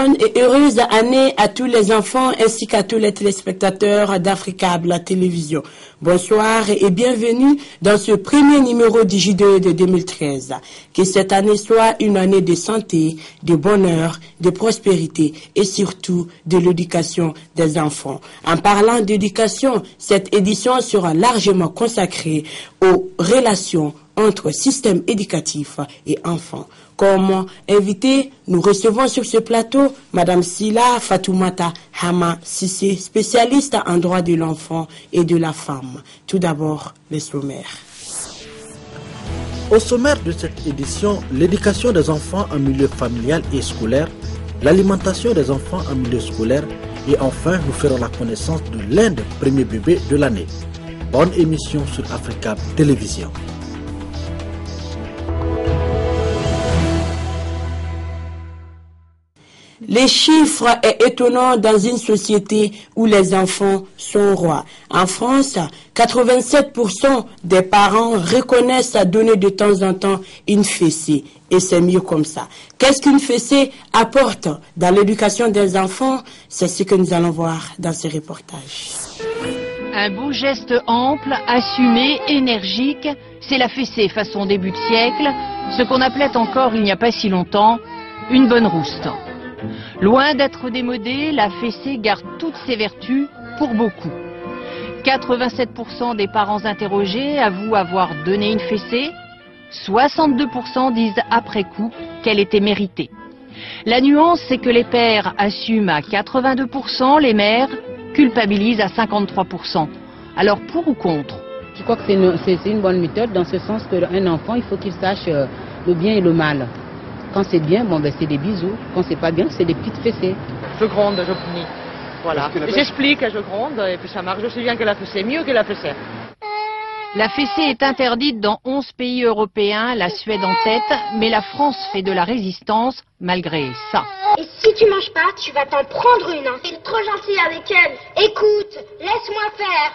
Bonne et heureuse année à tous les enfants ainsi qu'à tous les téléspectateurs d'Africable la télévision. Bonsoir et bienvenue dans ce premier numéro du J2 de 2013. Que cette année soit une année de santé, de bonheur, de prospérité et surtout de l'éducation des enfants. En parlant d'éducation, cette édition sera largement consacrée aux relations entre système éducatif et enfants. Comme invité, nous recevons sur ce plateau Madame Sila Fatoumata Hama Sissé, spécialiste en droit de l'enfant et de la femme. Tout d'abord, les sommaires. Au sommaire de cette édition, l'éducation des enfants en milieu familial et scolaire, l'alimentation des enfants en milieu scolaire et enfin, nous ferons la connaissance de l'un des premiers bébés de l'année. Bonne émission sur Africable Télévision. Les chiffres est étonnant dans une société où les enfants sont rois. En France, 87% des parents reconnaissent à donner de temps en temps une fessée. Et c'est mieux comme ça. Qu'est-ce qu'une fessée apporte dans l'éducation des enfants? C'est ce que nous allons voir dans ce reportage. Un beau geste ample, assumé, énergique, c'est la fessée façon début de siècle, ce qu'on appelait encore il n'y a pas si longtemps, une bonne rouste. Loin d'être démodée, la fessée garde toutes ses vertus pour beaucoup. 87% des parents interrogés avouent avoir donné une fessée, 62% disent après coup qu'elle était méritée. La nuance, c'est que les pères assument à 82%, les mères culpabilisent à 53%. Alors pour ou contre? Je crois que c'est une bonne méthode dans ce sens qu'un enfant, il faut qu'il sache le bien et le mal. Quand c'est bien, bon, ben, c'est des bisous. Quand c'est pas bien, c'est des petites fessées. Je gronde, je punis. Voilà. J'explique, je gronde et puis ça marche. Je sais bien que la fessée est mieux que la fessée. La fessée est interdite dans 11 pays européens, la Suède en tête, mais la France fait de la résistance malgré ça. Et si tu manges pas, tu vas t'en prendre une. Hein. T'es trop gentil avec elle. Écoute, laisse-moi faire.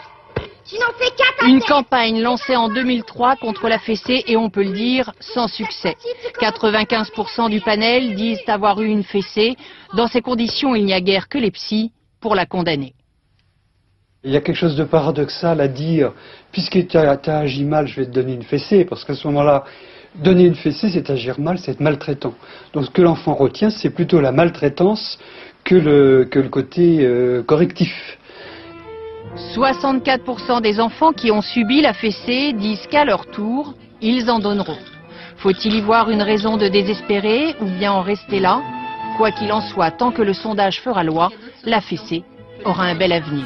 Tu n'en fais qu'à ta tête. Une campagne lancée en 2003 contre la fessée et on peut le dire, sans succès. 95% du panel disent avoir eu une fessée. Dans ces conditions, il n'y a guère que les psys pour la condamner. Il y a quelque chose de paradoxal à dire, puisque tu as agi mal, je vais te donner une fessée, parce qu'à ce moment-là, donner une fessée, c'est agir mal, c'est être maltraitant. Donc ce que l'enfant retient, c'est plutôt la maltraitance que le côté correctif. 64% des enfants qui ont subi la fessée disent qu'à leur tour, ils en donneront. Faut-il y voir une raison de désespérer ou bien en rester là? Quoi qu'il en soit, tant que le sondage fera loi, la fessée aura un bel avenir.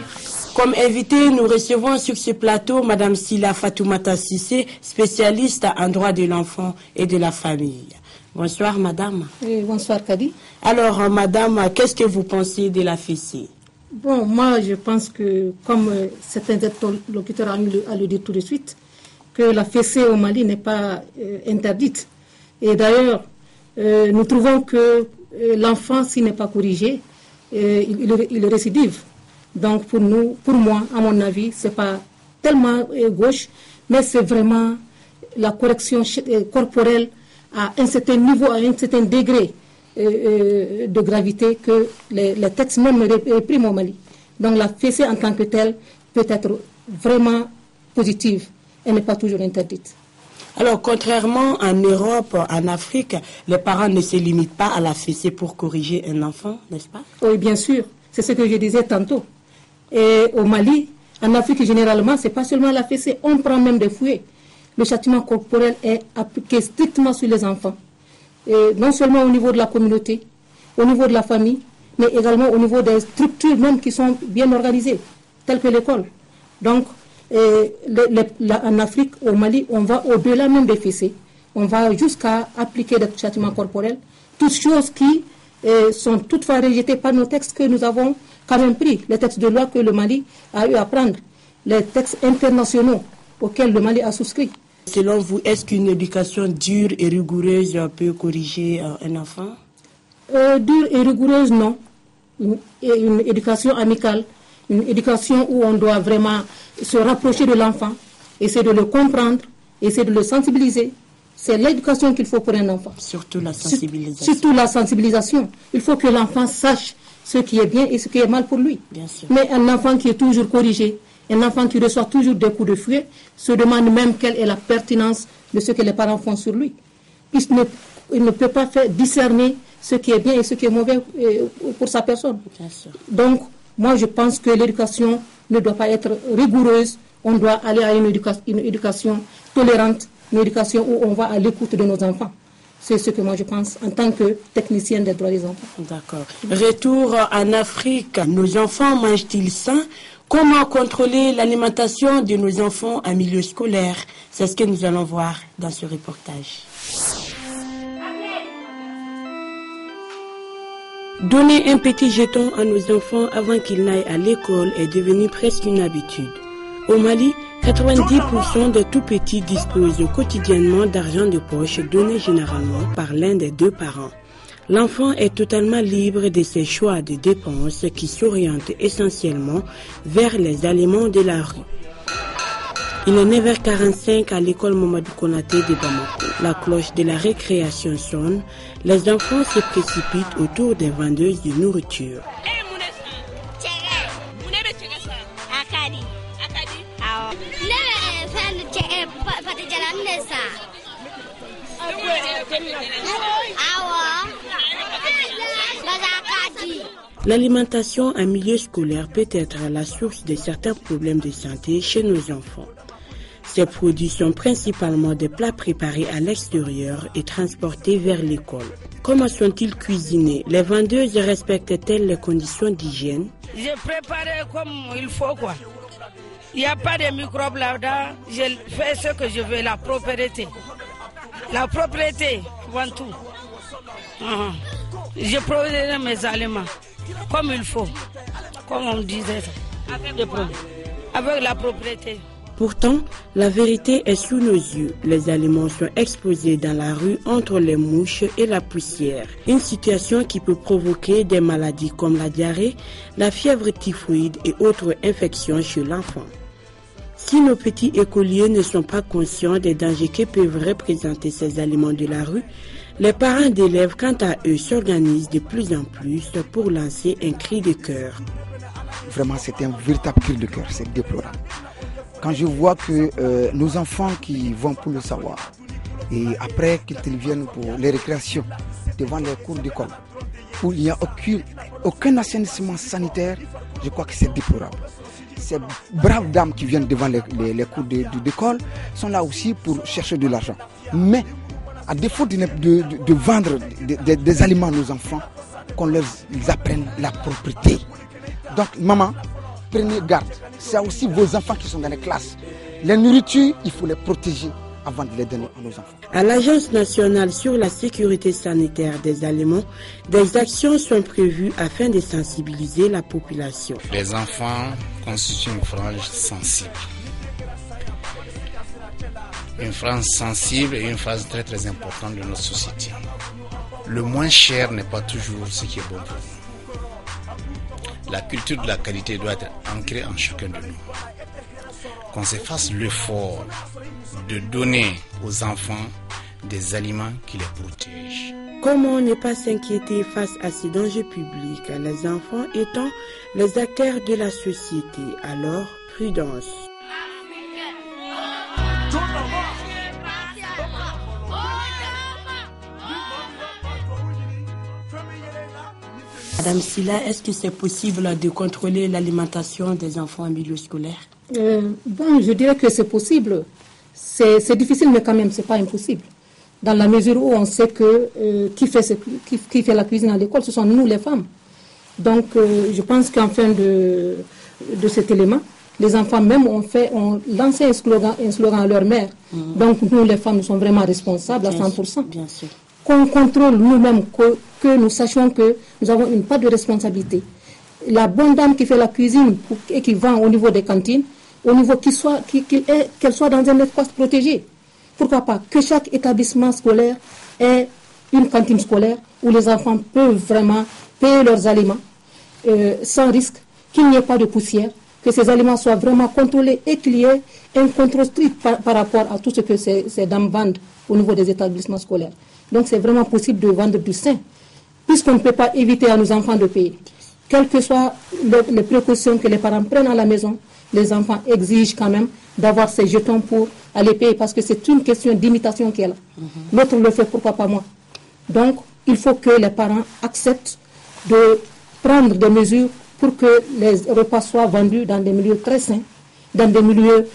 Comme invité, nous recevons sur ce plateau Madame Sila Fatoumata Sissé, spécialiste en droit de l'enfant et de la famille. Bonsoir Madame. Bonsoir Kadi. Alors Madame, qu'est-ce que vous pensez de la fessée? Bon, moi je pense que, comme certains interlocuteurs ont le dire tout de suite, que la fessée au Mali n'est pas interdite. Et d'ailleurs, nous trouvons que l'enfant, s'il n'est pas corrigé, il récidive. Donc pour moi, à mon avis, c'est pas tellement gauche, mais c'est vraiment la correction corporelle à un certain niveau, à un certain degré de gravité que les textes même répriment au Mali. Donc la fessée en tant que telle peut être vraiment positive. Elle n'est pas toujours interdite. Alors, contrairement en Europe, en Afrique, les parents ne se limitent pas à la fessée pour corriger un enfant, n'est-ce pas? Oui, bien sûr. C'est ce que je disais tantôt. Et au Mali, en Afrique généralement, c'est pas seulement la fessée, on prend même des fouets. Le châtiment corporel est appliqué strictement sur les enfants. Et non seulement au niveau de la communauté, au niveau de la famille, mais également au niveau des structures même qui sont bien organisées, telles que l'école. Donc, en Afrique, au Mali, on va au-delà même des fessées. On va jusqu'à appliquer des châtiments corporels, toutes choses qui sont toutefois rejetées par nos textes que nous avons quand même pris, les textes de loi que le Mali a eu à prendre, les textes internationaux auxquels le Mali a souscrit. Selon vous, est-ce qu'une éducation dure et rigoureuse peut corriger un enfant? Dure et rigoureuse, non. Une éducation amicale, une éducation où on doit vraiment se rapprocher de l'enfant, essayer de le comprendre, essayer de le sensibiliser, C'est l'éducation qu'il faut pour un enfant. Surtout la sensibilisation. Surtout la sensibilisation. Il faut que l'enfant sache ce qui est bien et ce qui est mal pour lui. Bien sûr. Mais un enfant qui est toujours corrigé, un enfant qui reçoit toujours des coups de fouet, se demande même quelle est la pertinence de ce que les parents font sur lui. Il ne peut pas faire discerner ce qui est bien et ce qui est mauvais pour sa personne. Bien sûr. Donc, moi, je pense que l'éducation ne doit pas être rigoureuse. On doit aller à une éducation tolérante, une éducation où on va à l'écoute de nos enfants. C'est ce que moi je pense en tant que technicienne des droits des enfants. D'accord. Retour en Afrique. Nos enfants mangent-ils sain? Comment contrôler l'alimentation de nos enfants en milieu scolaire? C'est ce que nous allons voir dans ce reportage. Donner un petit jeton à nos enfants avant qu'ils n'aillent à l'école est devenu presque une habitude. Au Mali, 90% des tout-petits disposent quotidiennement d'argent de poche donné généralement par l'un des deux parents. L'enfant est totalement libre de ses choix de dépenses qui s'orientent essentiellement vers les aliments de la rue. Il est 9h45 à l'école Mamadou Konaté de Bamako. La cloche de la récréation sonne. Les enfants se précipitent autour des vendeuses de nourriture. L'alimentation en milieu scolaire peut être la source de certains problèmes de santé chez nos enfants. Ces produits sont principalement des plats préparés à l'extérieur et transportés vers l'école. Comment sont-ils cuisinés? Les vendeuses respectent-elles les conditions d'hygiène? J'ai préparé comme il faut quoi. Il n'y a pas de microbes là-dedans. Je fais ce que je veux, la propriété. La propriété, avant tout. Je produis mes aliments comme il faut, comme on disait, avec la propriété. Pourtant, la vérité est sous nos yeux. Les aliments sont exposés dans la rue entre les mouches et la poussière. Une situation qui peut provoquer des maladies comme la diarrhée, la fièvre typhoïde et autres infections chez l'enfant. Si nos petits écoliers ne sont pas conscients des dangers que peuvent représenter ces aliments de la rue, les parents d'élèves, quant à eux, s'organisent de plus en plus pour lancer un cri de cœur. Vraiment, c'est un véritable cri de cœur, c'est déplorable. Quand je vois que nos enfants qui vont pour le savoir, et après qu'ils viennent pour les récréations, devant les cours d'école, où il n'y a aucun assainissement sanitaire, je crois que c'est déplorable. Ces braves dames qui viennent devant les cours d'école sont là aussi pour chercher de l'argent. Mais à défaut de vendre des aliments à nos enfants, qu'on leur apprenne la propriété. Donc maman, prenez garde. C'est aussi vos enfants qui sont dans les classes. Les nourritures, il faut les protéger avant de les donner à nos enfants. À l'Agence nationale sur la sécurité sanitaire des aliments, des actions sont prévues afin de sensibiliser la population. Les enfants constituent une frange sensible. Une frange sensible et une phase très très importante de notre société. Le moins cher n'est pas toujours ce qui est bon pour nous. La culture de la qualité doit être ancrée en chacun de nous. Qu'on se fasse l'effort de donner aux enfants des aliments qui les protègent. Comment ne pas s'inquiéter face à ces dangers publics, les enfants étant les acteurs de la société? Alors, prudence. Madame Silla, est-ce que c'est possible de contrôler l'alimentation des enfants en milieu scolaire? Bon, je dirais que c'est possible. C'est difficile, mais quand même, c'est pas impossible. Dans la mesure où on sait que qui fait la cuisine à l'école, ce sont nous, les femmes. Donc, je pense qu'en fin de cet élément, les enfants même ont lancé un slogan à leur mère. Donc, nous, les femmes, nous sommes vraiment responsables à 100%. Bien sûr. Qu'on contrôle nous-mêmes, que nous sachions que nous avons une part de responsabilité. La bonne dame qui fait la cuisine et qui vend au niveau des cantines, au niveau qu'elle soit dans un espace protégé. Pourquoi pas que chaque établissement scolaire ait une cantine scolaire où les enfants peuvent vraiment payer leurs aliments sans risque, qu'il n'y ait pas de poussière, que ces aliments soient vraiment contrôlés et qu'il y ait un contrôle strict par rapport à tout ce que ces dames vendent au niveau des établissements scolaires. Donc c'est vraiment possible de vendre du sein, puisqu'on ne peut pas éviter à nos enfants de payer. Quelles que soient les précautions que les parents prennent à la maison, les enfants exigent quand même d'avoir ces jetons pour aller payer, parce que c'est une question d'imitation qu'elle a. L'autre le fait, pourquoi pas moi? Donc il faut que les parents acceptent de prendre des mesures pour que les repas soient vendus dans des milieux très sains, dans des milieux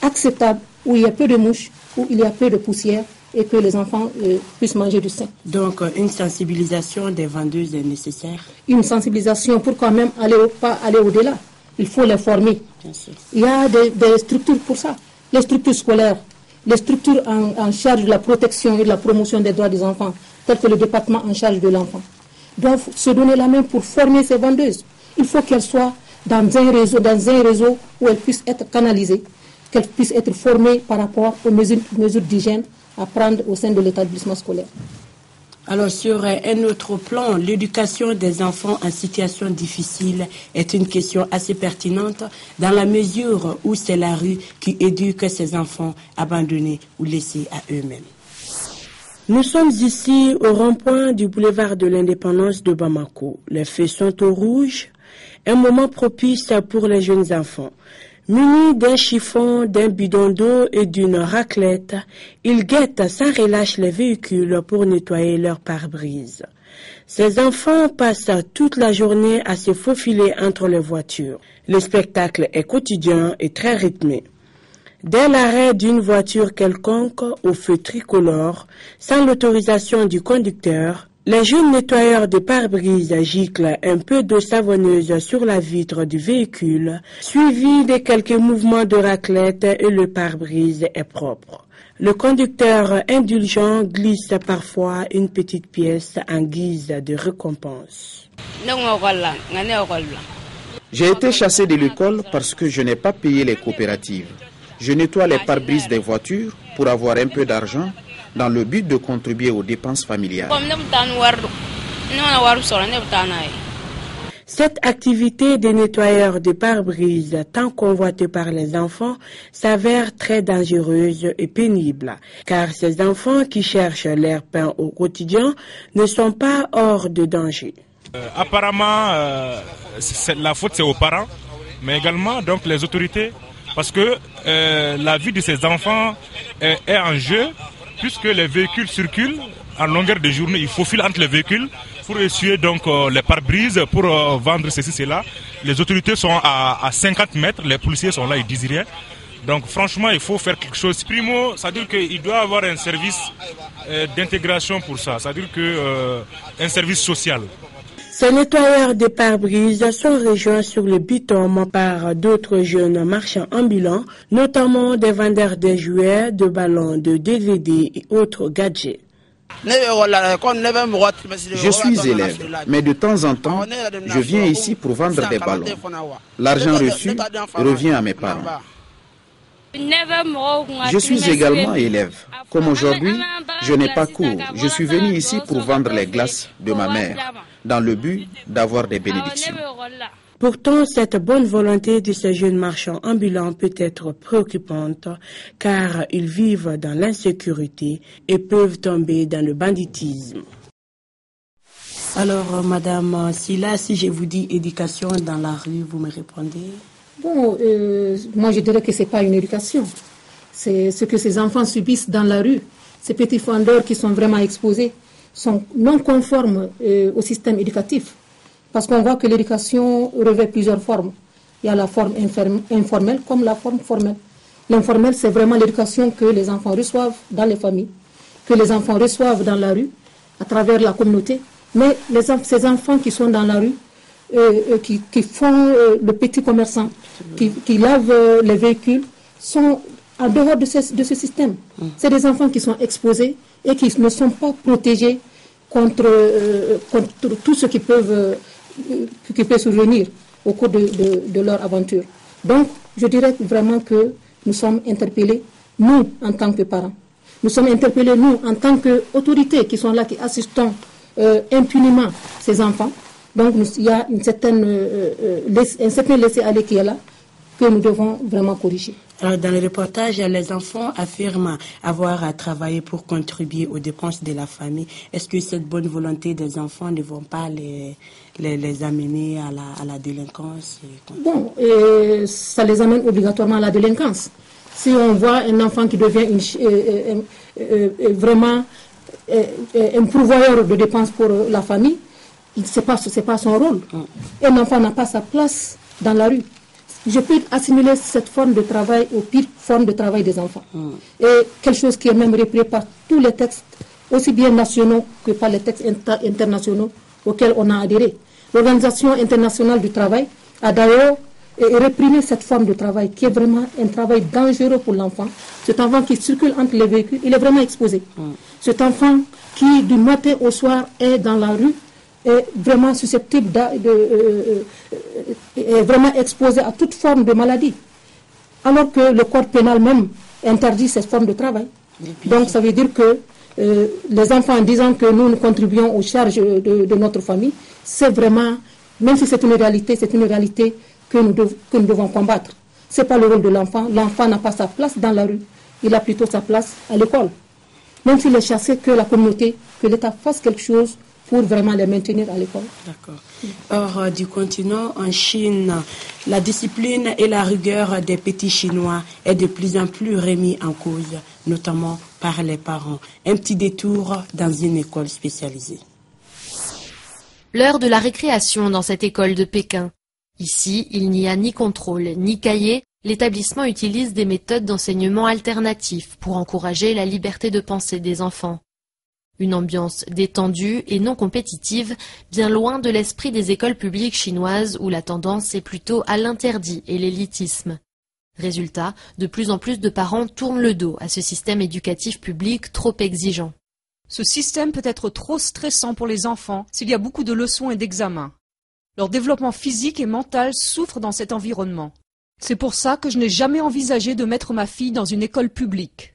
acceptables, où il y a peu de mouches, où il y a peu de poussière, et que les enfants puissent manger du sein. Donc une sensibilisation des vendeuses est nécessaire? Une sensibilisation pour quand même pas aller au-delà. Il faut les former. Il y a des structures pour ça. Les structures scolaires, les structures en charge de la protection et de la promotion des droits des enfants, telles que le département en charge de l'enfant, doivent se donner la main pour former ces vendeuses. Il faut qu'elles soient dans un réseau où elles puissent être canalisées, qu'elles puissent être formées par rapport aux mesures d'hygiène à prendre au sein de l'établissement scolaire. Alors sur un autre plan, l'éducation des enfants en situation difficile est une question assez pertinente dans la mesure où c'est la rue qui éduque ces enfants abandonnés ou laissés à eux-mêmes. Nous sommes ici au rond-point du boulevard de l'Indépendance de Bamako. Les feux sont au rouge, un moment propice pour les jeunes enfants. Munis d'un chiffon, d'un bidon d'eau et d'une raclette, ils guettent sans relâche les véhicules pour nettoyer leur pare-brise. Ces enfants passent toute la journée à se faufiler entre les voitures. Le spectacle est quotidien et très rythmé. Dès l'arrêt d'une voiture quelconque au feu tricolore, sans l'autorisation du conducteur, les jeunes nettoyeurs de pare-brise giclent un peu d'eau savonneuse sur la vitre du véhicule, suivi de quelques mouvements de raclette et le pare-brise est propre. Le conducteur indulgent glisse parfois une petite pièce en guise de récompense. J'ai été chassé de l'école parce que je n'ai pas payé les coopératives. Je nettoie les pare-brises des voitures pour avoir un peu d'argent dans le but de contribuer aux dépenses familiales. Cette activité des nettoyeurs de pare-brise, tant convoitée par les enfants, s'avère très dangereuse et pénible, car ces enfants qui cherchent leur pain au quotidien ne sont pas hors de danger. Apparemment, la faute c'est aux parents, mais également donc les autorités, parce que la vie de ces enfants est en jeu, puisque les véhicules circulent en longueur de journée, il faut filer entre les véhicules pour essuyer donc les pare-brises, pour vendre ceci, cela. Les autorités sont à 50 mètres, les policiers sont là, ils disent rien. Donc franchement, il faut faire quelque chose. Primo, c'est-à-dire qu'il doit y avoir un service d'intégration pour ça, c'est-à-dire un service social. Ces nettoyeurs de pare-brise sont rejoints sur le bitume par d'autres jeunes marchands ambulants, notamment des vendeurs de jouets, de ballons, de DVD et autres gadgets. Je suis élève, mais de temps en temps, je viens ici pour vendre des ballons. L'argent reçu revient à mes parents. Je suis également élève. Comme aujourd'hui, je n'ai pas cours. Je suis venu ici pour vendre les glaces de ma mère, dans le but d'avoir des bénédictions. Pourtant, cette bonne volonté de ces jeunes marchands ambulants peut être préoccupante, car ils vivent dans l'insécurité et peuvent tomber dans le banditisme. Alors, Madame Sila, si je vous dis éducation dans la rue, vous me répondez? Bon, moi je dirais que ce n'est pas une éducation. C'est ce que ces enfants subissent dans la rue. Ces petits vendeurs qui sont vraiment exposés sont non conformes au système éducatif. Parce qu'on voit que l'éducation revêt plusieurs formes. Il y a la forme informelle comme la forme formelle. L'informel, c'est vraiment l'éducation que les enfants reçoivent dans les familles, que les enfants reçoivent dans la rue, à travers la communauté. Mais ces enfants qui sont dans la rue, qui font le petit commerçant, qui lavent les véhicules, sont en dehors de ce système. C'est des enfants qui sont exposés et qui ne sont pas protégés contre tout ce qui peut survenir au cours de leur aventure. Donc, je dirais vraiment que nous sommes interpellés, nous, en tant que parents. Nous sommes interpellés, nous, en tant qu'autorités qui sont là, qui assistons impunément ces enfants. Donc, il y a un certain laisser-aller qui est là, que nous devons vraiment corriger. Alors, dans le reportage, les enfants affirment avoir travaillé pour contribuer aux dépenses de la famille. Est-ce que cette bonne volonté des enfants ne vont pas les amener à la délinquance? Bon, ça les amène obligatoirement à la délinquance. Si on voit un enfant qui devient vraiment un pourvoyeur de dépenses pour la famille, c'est pas son rôle. Un enfant n'a pas sa place dans la rue. Je peux assimiler cette forme de travail aux pires formes de travail des enfants. Et quelque chose qui est même repris par tous les textes, aussi bien nationaux que par les textes internationaux auxquels on a adhéré. L'Organisation internationale du travail a d'ailleurs réprimé cette forme de travail qui est vraiment un travail dangereux pour l'enfant. Cet enfant qui circule entre les véhicules, il est vraiment exposé. Cet enfant qui du matin au soir est dans la rue, est vraiment susceptible est vraiment exposé à toute forme de maladie. Alors que le code pénal même interdit cette forme de travail. Donc ça veut dire que les enfants, en disant que nous contribuons aux charges de notre famille, c'est vraiment, même si c'est une réalité que nous devons combattre. Ce n'est pas le rôle de l'enfant. L'enfant n'a pas sa place dans la rue. Il a plutôt sa place à l'école. Même s'il est chassé, que la communauté, que l'État fasse quelque chose pour vraiment les maintenir à l'école. D'accord. Hors du continent, en Chine, la discipline et la rigueur des petits Chinois est de plus en plus remise en cause, notamment par les parents. Un petit détour dans une école spécialisée. L'heure de la récréation dans cette école de Pékin. Ici, il n'y a ni contrôle, ni cahier. L'établissement utilise des méthodes d'enseignement alternatifs pour encourager la liberté de pensée des enfants. Une ambiance détendue et non compétitive, bien loin de l'esprit des écoles publiques chinoises où la tendance est plutôt à l'interdit et l'élitisme. Résultat, de plus en plus de parents tournent le dos à ce système éducatif public trop exigeant. Ce système peut être trop stressant pour les enfants s'il y a beaucoup de leçons et d'examens. Leur développement physique et mental souffre dans cet environnement. C'est pour ça que je n'ai jamais envisagé de mettre ma fille dans une école publique.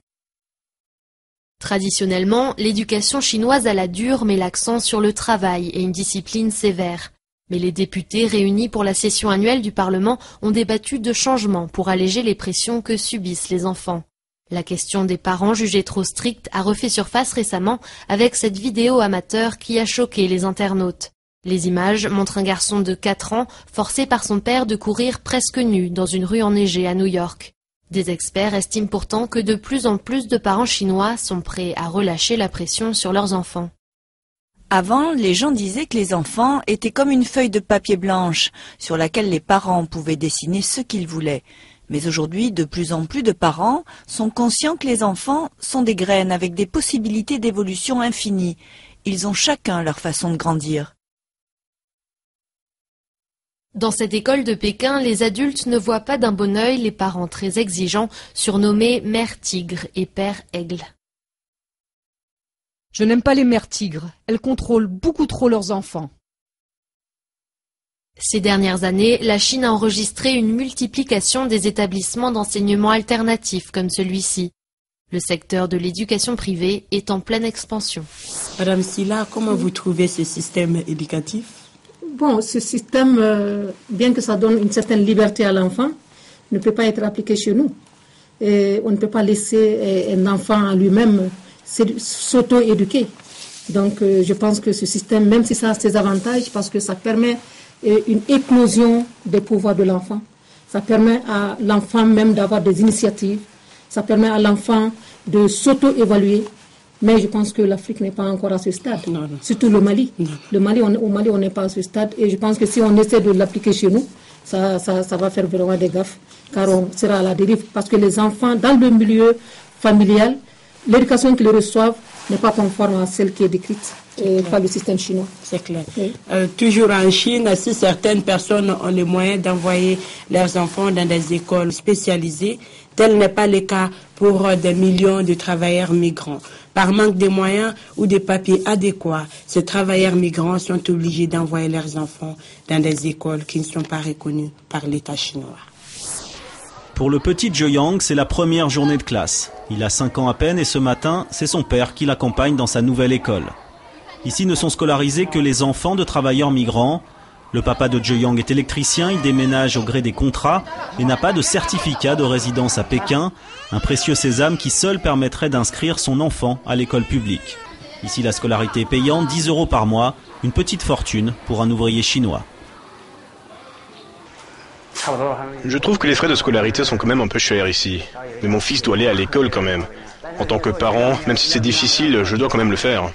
Traditionnellement, l'éducation chinoise à la dure met l'accent sur le travail et une discipline sévère. Mais les députés réunis pour la session annuelle du Parlement ont débattu de changements pour alléger les pressions que subissent les enfants. La question des parents jugés trop stricts a refait surface récemment avec cette vidéo amateur qui a choqué les internautes. Les images montrent un garçon de 4 ans forcé par son père de courir presque nu dans une rue enneigée à New York. Des experts estiment pourtant que de plus en plus de parents chinois sont prêts à relâcher la pression sur leurs enfants. Avant, les gens disaient que les enfants étaient comme une feuille de papier blanche sur laquelle les parents pouvaient dessiner ce qu'ils voulaient. Mais aujourd'hui, de plus en plus de parents sont conscients que les enfants sont des graines avec des possibilités d'évolution infinies. Ils ont chacun leur façon de grandir. Dans cette école de Pékin, les adultes ne voient pas d'un bon œil les parents très exigeants, surnommés mère tigre et père aigle. Je n'aime pas les mères tigres. Elles contrôlent beaucoup trop leurs enfants. Ces dernières années, la Chine a enregistré une multiplication des établissements d'enseignement alternatifs comme celui-ci. Le secteur de l'éducation privée est en pleine expansion. Madame Silla, comment vous trouvez ce système éducatif? Bon, ce système, bien que ça donne une certaine liberté à l'enfant, ne peut pas être appliqué chez nous. Et on ne peut pas laisser un enfant à lui-même s'auto-éduquer. Donc, je pense que ce système, même si ça a ses avantages, parce que ça permet une éclosion des pouvoirs de l'enfant, ça permet à l'enfant même d'avoir des initiatives, ça permet à l'enfant de s'auto-évaluer. Mais je pense que l'Afrique n'est pas encore à ce stade, non. Surtout le Mali. Au Mali, on n'est pas à ce stade. Et je pense que si on essaie de l'appliquer chez nous, ça va faire vraiment des gaffes, car on sera à la dérive. Parce que les enfants, dans le milieu familial, l'éducation qu'ils reçoivent n'est pas conforme à celle qui est décrite par le système chinois. C'est clair. Oui. Toujours en Chine, si certaines personnes ont les moyens d'envoyer leurs enfants dans des écoles spécialisées, tel n'est pas le cas pour des millions de travailleurs migrants. Par manque de moyens ou de papiers adéquats, ces travailleurs migrants sont obligés d'envoyer leurs enfants dans des écoles qui ne sont pas reconnues par l'État chinois. Pour le petit Joyang, c'est la première journée de classe. Il a 5 ans à peine et ce matin, c'est son père qui l'accompagne dans sa nouvelle école. Ici ne sont scolarisés que les enfants de travailleurs migrants. Le papa de Joyang est électricien, il déménage au gré des contrats et n'a pas de certificat de résidence à Pékin, un précieux sésame qui seul permettrait d'inscrire son enfant à l'école publique. Ici, la scolarité est payante, 10 € par mois, une petite fortune pour un ouvrier chinois. Je trouve que les frais de scolarité sont quand même un peu chers ici. Mais mon fils doit aller à l'école quand même. En tant que parent, même si c'est difficile, je dois quand même le faire.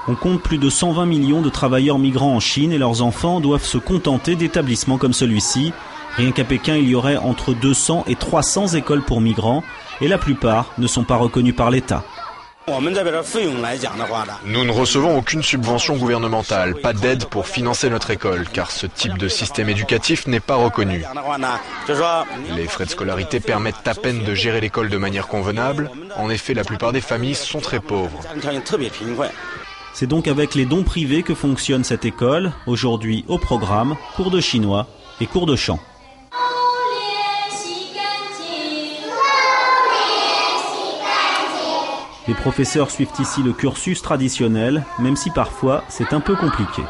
On compte plus de 120 millions de travailleurs migrants en Chine et leurs enfants doivent se contenter d'établissements comme celui-ci. Rien qu'à Pékin, il y aurait entre 200 et 300 écoles pour migrants et la plupart ne sont pas reconnues par l'État. Nous ne recevons aucune subvention gouvernementale, pas d'aide pour financer notre école, car ce type de système éducatif n'est pas reconnu. Les frais de scolarité permettent à peine de gérer l'école de manière convenable. En effet, la plupart des familles sont très pauvres. C'est donc avec les dons privés que fonctionne cette école. Aujourd'hui, au programme, cours de chinois et cours de chant. Les professeurs suivent ici le cursus traditionnel, même si parfois c'est un peu compliqué.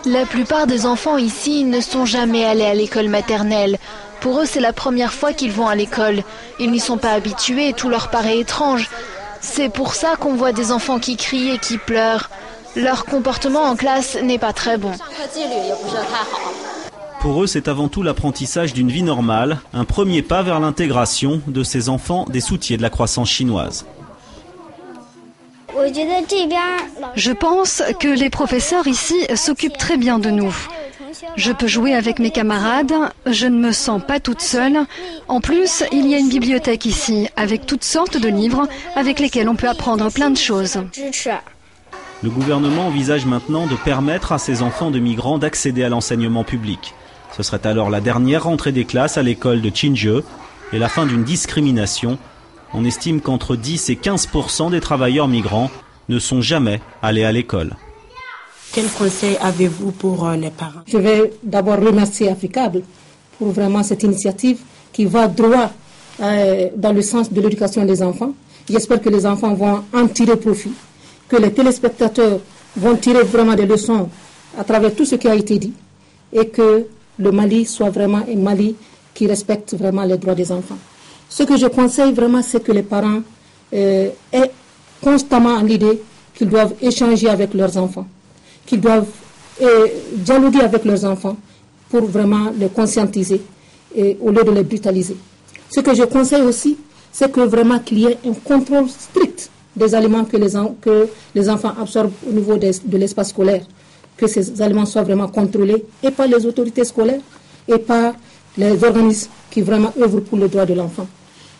La plupart des enfants ici ne sont jamais allés à l'école maternelle. Pour eux, c'est la première fois qu'ils vont à l'école. Ils n'y sont pas habitués et tout leur paraît étrange. C'est pour ça qu'on voit des enfants qui crient et qui pleurent. Leur comportement en classe n'est pas très bon. Pour eux, c'est avant tout l'apprentissage d'une vie normale, un premier pas vers l'intégration de ces enfants des soutiers de la croissance chinoise. Je pense que les professeurs ici s'occupent très bien de nous. Je peux jouer avec mes camarades, je ne me sens pas toute seule. En plus, il y a une bibliothèque ici, avec toutes sortes de livres avec lesquels on peut apprendre plein de choses. Le gouvernement envisage maintenant de permettre à ces enfants de migrants d'accéder à l'enseignement public. Ce serait alors la dernière rentrée des classes à l'école de Qinzhou et la fin d'une discrimination. On estime qu'entre 10 et 15% des travailleurs migrants ne sont jamais allés à l'école. Quel conseil avez-vous pour les parents? Je vais d'abord remercier Africable pour vraiment cette initiative qui va droit dans le sens de l'éducation des enfants. J'espère que les enfants vont en tirer profit, que les téléspectateurs vont tirer vraiment des leçons à travers tout ce qui a été dit et que le Mali soit vraiment un Mali qui respecte vraiment les droits des enfants. Ce que je conseille vraiment, c'est que les parents aient constamment l'idée qu'ils doivent échanger avec leurs enfants, qu'ils doivent dialoguer avec leurs enfants pour vraiment les conscientiser au lieu de les brutaliser. Ce que je conseille aussi, c'est que vraiment qu'il y ait un contrôle strict des aliments que les enfants absorbent au niveau de l'espace scolaire, que ces aliments soient vraiment contrôlés et par les autorités scolaires et par les organismes qui vraiment œuvrent pour le droit de l'enfant.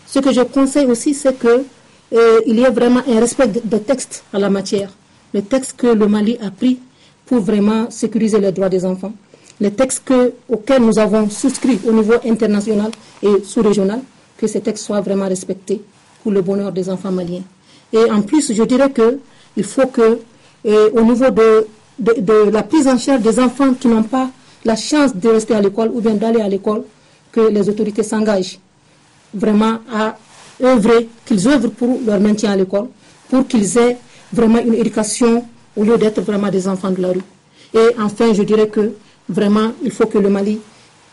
Ce que je conseille aussi, c'est qu'il y ait vraiment un respect des textes en la matière, les textes que le Mali a pris pour vraiment sécuriser les droits des enfants, les textes auxquels nous avons souscrit au niveau international et sous-régional, que ces textes soient vraiment respectés pour le bonheur des enfants maliens. Et en plus, je dirais qu'il faut que, au niveau de la prise en charge des enfants qui n'ont pas la chance de rester à l'école ou bien d'aller à l'école, que les autorités s'engagent vraiment à œuvrer, qu'ils œuvrent pour leur maintien à l'école, pour qu'ils aient vraiment une éducation au lieu d'être vraiment des enfants de la rue. Et enfin, je dirais que vraiment, il faut que le Mali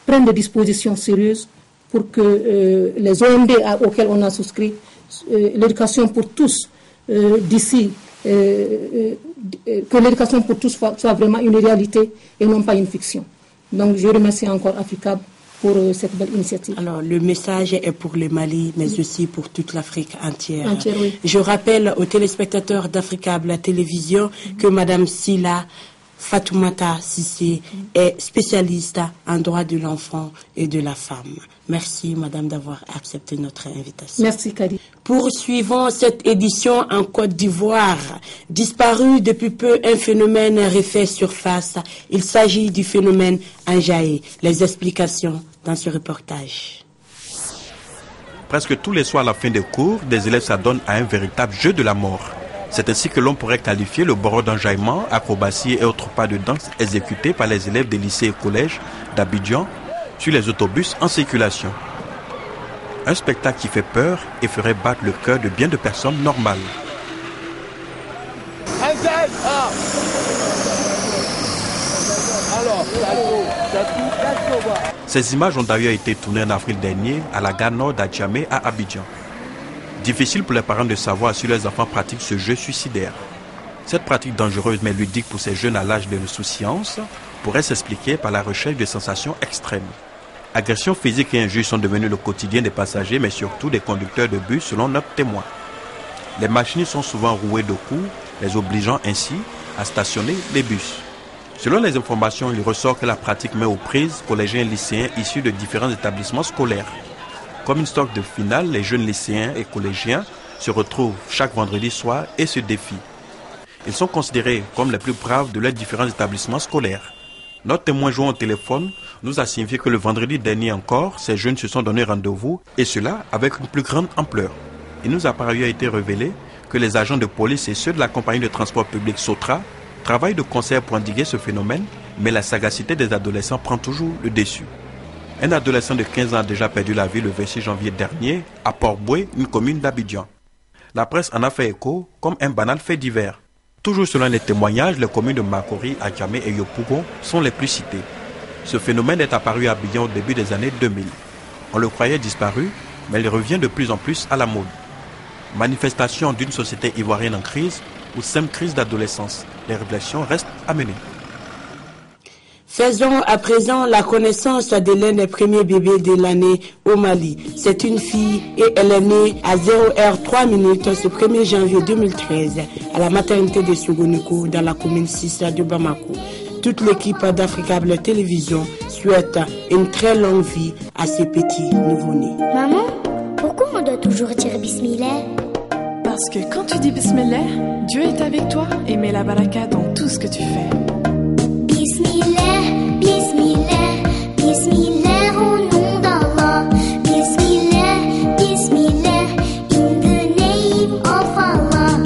prenne des dispositions sérieuses pour que les OMD auxquels on a souscrit, l'éducation pour tous d'ici, que l'éducation pour tous soit vraiment une réalité et non pas une fiction. Donc je remercie encore Africable pour cette belle initiative. Alors le message est pour le Mali, mais aussi pour toute l'Afrique entière. Oui. Je rappelle aux téléspectateurs d'Africable la télévision que Madame Sila Fatoumata Sissé est spécialiste en droit de l'enfant et de la femme. Merci, Madame, d'avoir accepté notre invitation. Merci, Kadi. Poursuivons cette édition en Côte d'Ivoire. Disparu depuis peu, un phénomène refait surface. Il s'agit du phénomène Anjaé. Les explications dans ce reportage. Presque tous les soirs à la fin des cours, des élèves s'adonnent à un véritable jeu de la mort. C'est ainsi que l'on pourrait qualifier le boro d'enjaillement, acrobatie et autres pas de danse exécutés par les élèves des lycées et collèges d'Abidjan sur les autobus en circulation. Un spectacle qui fait peur et ferait battre le cœur de bien de personnes normales. Ces images ont d'ailleurs été tournées en avril dernier à la gare nord d'Adjamé à Abidjan. Difficile pour les parents de savoir si leurs enfants pratiquent ce jeu suicidaire. Cette pratique dangereuse mais ludique pour ces jeunes à l'âge de l'insouciance pourrait s'expliquer par la recherche de sensations extrêmes. Agressions physiques et injures sont devenues le quotidien des passagers mais surtout des conducteurs de bus selon notre témoin. Les machines sont souvent rouées de coups, les obligeant ainsi à stationner les bus. Selon les informations, il ressort que la pratique met aux prises collégiens et lycéens issus de différents établissements scolaires. Comme une sorte de finale, les jeunes lycéens et collégiens se retrouvent chaque vendredi soir et se défient. Ils sont considérés comme les plus braves de leurs différents établissements scolaires. Notre témoin jouant au téléphone nous a signifié que le vendredi dernier encore, ces jeunes se sont donné rendez-vous et cela avec une plus grande ampleur. Il nous a par ailleurs été révélé que les agents de police et ceux de la compagnie de transport public Sotra travaillent de concert pour endiguer ce phénomène, mais la sagacité des adolescents prend toujours le dessus. Un adolescent de 15 ans a déjà perdu la vie le 26 janvier dernier à Port-Boué, une commune d'Abidjan. La presse en a fait écho comme un banal fait divers. Toujours selon les témoignages, les communes de Makori, Adjamé et Yopougon sont les plus citées. Ce phénomène est apparu à Abidjan au début des années 2000. On le croyait disparu, mais il revient de plus en plus à la mode. Manifestation d'une société ivoirienne en crise ou simple crise d'adolescence. Les réflexions restent à mener. Faisons à présent la connaissance de l'un des premiers bébés de l'année au Mali. C'est une fille et elle est née à 0h03 ce 1er janvier 2013 à la maternité de Sogoniko dans la commune 6 de Bamako. Toute l'équipe d'Africable Télévision souhaite une très longue vie à ces petits nouveau-nés. Maman, pourquoi on doit toujours dire Bismillah? Parce que quand tu dis Bismillah, Dieu est avec toi et met la baraka dans tout ce que tu fais. Bismillah, Bismillah, Bismillah au nom d'Allah. Bismillah, Bismillah, in the name of Allah.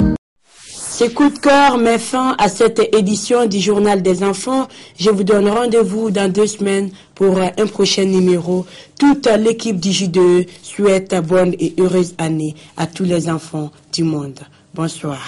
Ces coups de cœur met fin à cette édition du Journal des enfants. Je vous donne rendez-vous dans 2 semaines pour un prochain numéro. Toute l'équipe du J2 souhaite bonne et heureuse année à tous les enfants du monde. Bonsoir.